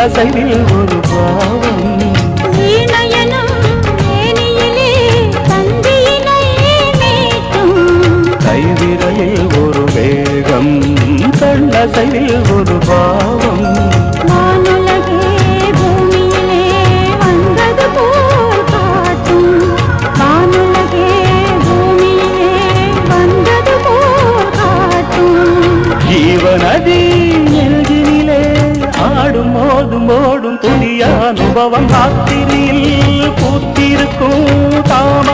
சொல்லசைவில் ஒரு பாவம் கைவிரலில் ஒரு வேகம் சொல்லசைவில் ஒரு பாவம் ஜீவநதி நெஞ்சினிலே ஆடும் மோதும் ஓடும் துணிய அனுபவம் ராத்திரியில் பூத்திருக்கும் தாம்